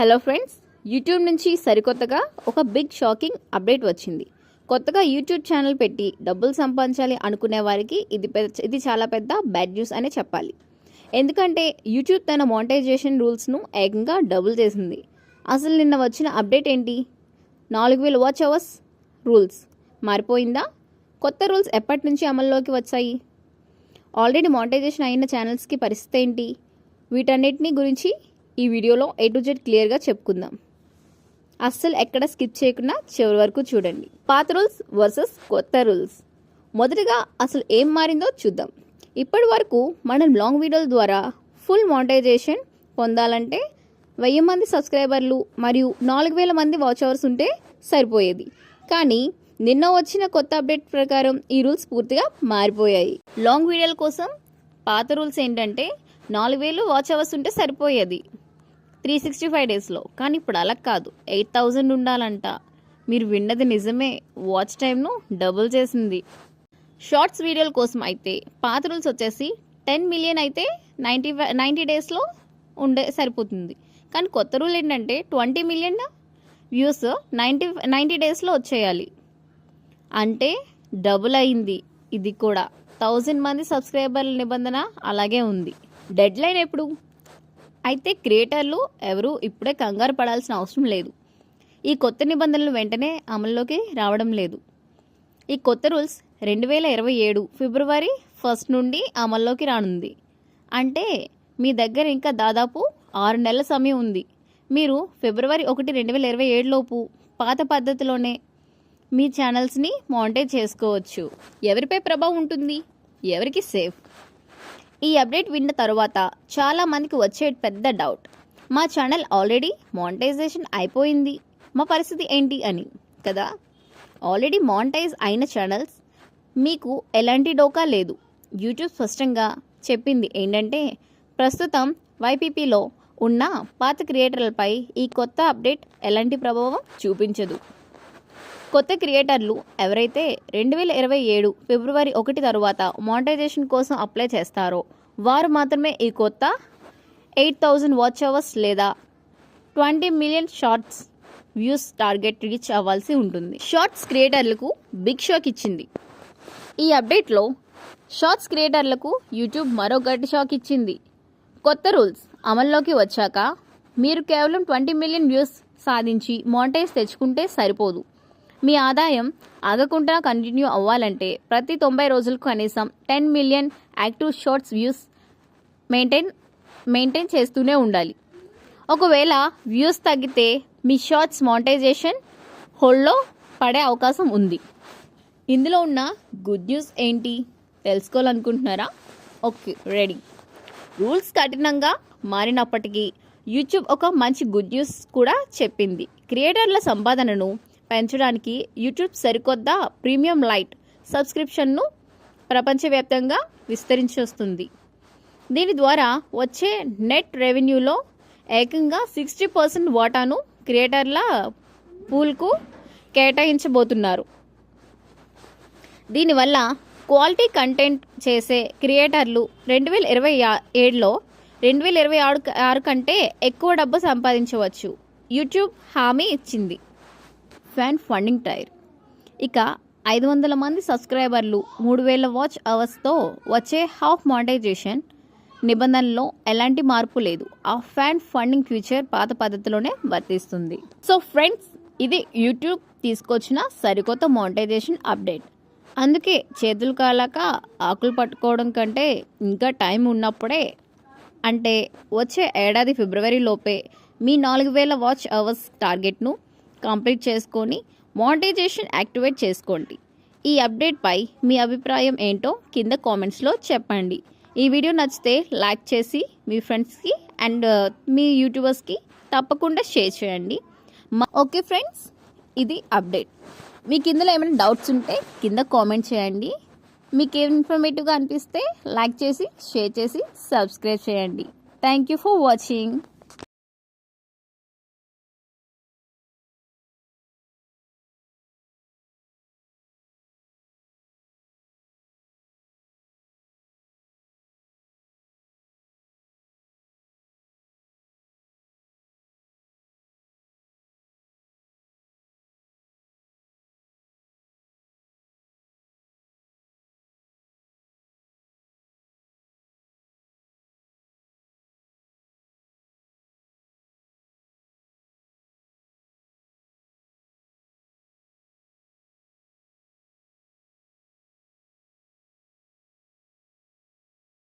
Hello friends, YouTube నుంచి సరికొత్తగా ఒక బిగ్ షాకింగ్ అప్డేట్ వచ్చింది. కొత్తగా యూట్యూబ్ ఛానల్ పెట్టి డబ్బులు సంపాదించాలి అనుకునే వారికి ఇది చాలా పెద్ద బ్యాడ్ న్యూస్ అనే చెప్పాలి. ఎందుకంటే యూట్యూబ్ తన మానిటైజేషన్ రూల్స్ను ఏకంగా డబుల్ చేసింది. అసలు నిన్న వచ్చిన అప్డేట్ ఏంటి? 4000 వాచ్ అవర్స్ రూల్స్ మారిపోయిందా? కొత్త రూల్స్ ఎప్పటి నుంచి అమల్లోకి వచ్చాయి? ఆల్రెడీ మానిటైజేషన్ అయిన ఛానల్స్కి పరిస్థితి ఏంటి? వీటన్నిటిని గురించి ఈ వీడియోలో A to Z క్లియర్గా చెప్పుకుందాం. అస్సలు ఎక్కడ స్కిప్ చేయకుండా చివరి వరకు చూడండి. పాత రూల్స్ వర్సెస్ కొత్త రూల్స్. మొదటిగా అసలు ఏం మారిందో చూద్దాం. ఇప్పటి వరకు మనం లాంగ్ వీడియోల ద్వారా ఫుల్ మానిటైజేషన్ పొందాలంటే 1000 మంది సబ్స్క్రైబర్లు మరియు 4000 మంది వాచ్ అవర్స్ ఉంటే సరిపోయేది. కానీ నిన్న వచ్చిన కొత్త అప్డేట్ ప్రకారం ఈ రూల్స్ పూర్తిగా మారిపోయాయి. లాంగ్ వీడియోల కోసం పాత రూల్స్ ఏంటంటే 4000 వాచ్ అవర్స్ ఉంటే సరిపోయేది 365 డేస్లో. కానీ ఇప్పుడు అలా కాదు, 8000 ఉండాలంట. మీరు విన్నది నిజమే, వాచ్ టైంను డబుల్ చేసింది. షార్ట్స్ వీడియోల కోసం అయితే పాత రూల్స్ వచ్చేసి 10 మిలియన్ అయితే 90 డేస్లో సరిపోతుంది. కానీ కొత్త రూల్ ఏంటంటే 20 మిలియన్ వ్యూస్ 90 డేస్లో వచ్చేయాలి. అంటే డబుల్ అయింది. ఇది కూడా 1000 మంది సబ్స్క్రైబర్ల నిబంధన అలాగే ఉంది. డెడ్ లైన్ ఎప్పుడు? అయితే క్రియేటర్లు ఎవరు ఇప్పుడే కంగారు పడాల్సిన అవసరం లేదు. ఈ కొత్త నిబంధనలు వెంటనే అమల్లోకి రావడం లేదు. ఈ కొత్త రూల్స్ 2027 ఫిబ్రవరి 1 నుండి అమల్లోకి రానుంది. అంటే మీ దగ్గర ఇంకా దాదాపు 6 నెలల సమయం ఉంది. మీరు ఫిబ్రవరి 1, 2027 లోపు పాత పద్ధతిలోనే మీ ఛానల్స్ని మానిటైజ్ చేసుకోవచ్చు. ఎవరిపై ప్రభావం ఉంటుంది? ఎవరికి సేఫ్? ఈ అప్డేట్ విన్న తర్వాత చాలా మందికి వచ్చే పెద్ద డౌట్, మా ఛానల్ ఆల్రెడీ మానిటైజేషన్ అయిపోయింది, మా పరిస్థితి ఏంటి అని కదా. ఆల్రెడీ మానిటైజ్ అయిన ఛానల్స్ మీకు ఎలాంటి డోకా లేదు. యూట్యూబ్ స్పష్టంగా చెప్పింది ఏంటంటే ప్రస్తుతం YPPలో ఉన్న పాత క్రియేటర్లపై ఈ కొత్త అప్డేట్ ఎలాంటి ప్రభావం చూపించదు. కొత్త క్రియేటర్లు ఎవరైతే 2027 ఫిబ్రవరి 1 తర్వాత మానిటైజేషన్ కోసం అప్లై చేస్తారో వారు మాత్రమే ఈ కొత్త 8000 వాచ్ అవర్స్ లేదా 20 million shorts views target reach అవ్వాల్సి ఉంటుంది. షార్ట్స్ క్రియేటర్లకు బిగ్ షాక్ ఇచ్చింది. ఈ అప్డేట్లో షార్ట్స్ క్రియేటర్లకు యూట్యూబ్ మరో గట్టి షాక్ ఇచ్చింది. కొత్త రూల్స్ అమల్లోకి వచ్చాక మీరు కేవలం 20 మిలియన్ వ్యూస్ సాధించి మానిటైజ్ తెచ్చుకుంటే సరిపోదు. మీ ఆదాయం ఆగకుండా కంటిన్యూ అవ్వాలంటే ప్రతి 90 రోజులకు కనీసం 10 million active shorts views maintain చేస్తూనే ఉండాలి. ఒకవేళ వ్యూస్ తగ్గితే మీ షార్ట్స్ మానిటైజేషన్ హోల్డ్లో పడే అవకాశం ఉంది. ఇందులో ఉన్న గుడ్ న్యూస్ ఏంటి తెలుసుకోవాలనుకుంటున్నారా? Okay, ready. రూల్స్ కఠినంగా మారినప్పటికీ యూట్యూబ్ ఒక మంచి గుడ్ న్యూస్ కూడా చెప్పింది. క్రియేటర్ల సంపాదనను పెంచడానికి యూట్యూబ్ సరికొత్త ప్రీమియం లైట్ సబ్స్క్రిప్షన్ను ప్రపంచవ్యాప్తంగా విస్తరించొస్తుంది. దీని ద్వారా వచ్చే నెట్ రెవెన్యూలో ఏకంగా 60% వాటాను క్రియేటర్ల పూల్కు కేటాయించబోతున్నారు. దీనివల్ల క్వాలిటీ కంటెంట్ చేసే క్రియేటర్లు 2027లో 2026 కంటే ఎక్కువ డబ్బు సంపాదించవచ్చు యూట్యూబ్ హామీ ఇచ్చింది. Fan funding tier. ఇక 500 మంది సబ్స్క్రైబర్లు 3000 వాచ్ అవర్స్తో వచ్చే హాఫ్ మానిటైజేషన్ నిబంధనలో ఎలాంటి మార్పు లేదు. ఆ ఫ్యాన్ ఫండింగ్ ఫ్యూచర్ పాత పద్ధతిలోనే వర్తిస్తుంది. సో ఫ్రెండ్స్, ఇది యూట్యూబ్ తీసుకొచ్చిన సరికొత్త మానిటైజేషన్ అప్డేట్. అందుకే చేతులు కాలాక ఆకులు పట్టుకోవడం కంటే ఇంకా టైం ఉన్నప్పుడే, అంటే వచ్చే ఏడాది ఫిబ్రవరి లోపే మీ 4000 వాచ్ అవర్స్ టార్గెట్ను కంప్లీట్ చేసుకొని మానిటైజేషన్ యాక్టివేట్ చేసుకోండి. ఈ అప్డేట్పై మీ అభిప్రాయం ఏంటో కింద కామెంట్స్లో చెప్పండి. ఈ వీడియో నచ్చితే లైక్ చేసి మీ ఫ్రెండ్స్కి అండ్ మీ యూట్యూబర్స్కి తప్పకుండా షేర్ చేయండి. ఓకే ఫ్రెండ్స్, ఇది అప్డేట్. మీకు ఇందులో ఏమైనా డౌట్స్ ఉంటే కింద కామెంట్ చేయండి. మీకు ఏం ఇన్ఫర్మేటివ్గా అనిపిస్తే లైక్ చేసి షేర్ చేసి సబ్స్క్రైబ్ చేయండి. Thank you for watching.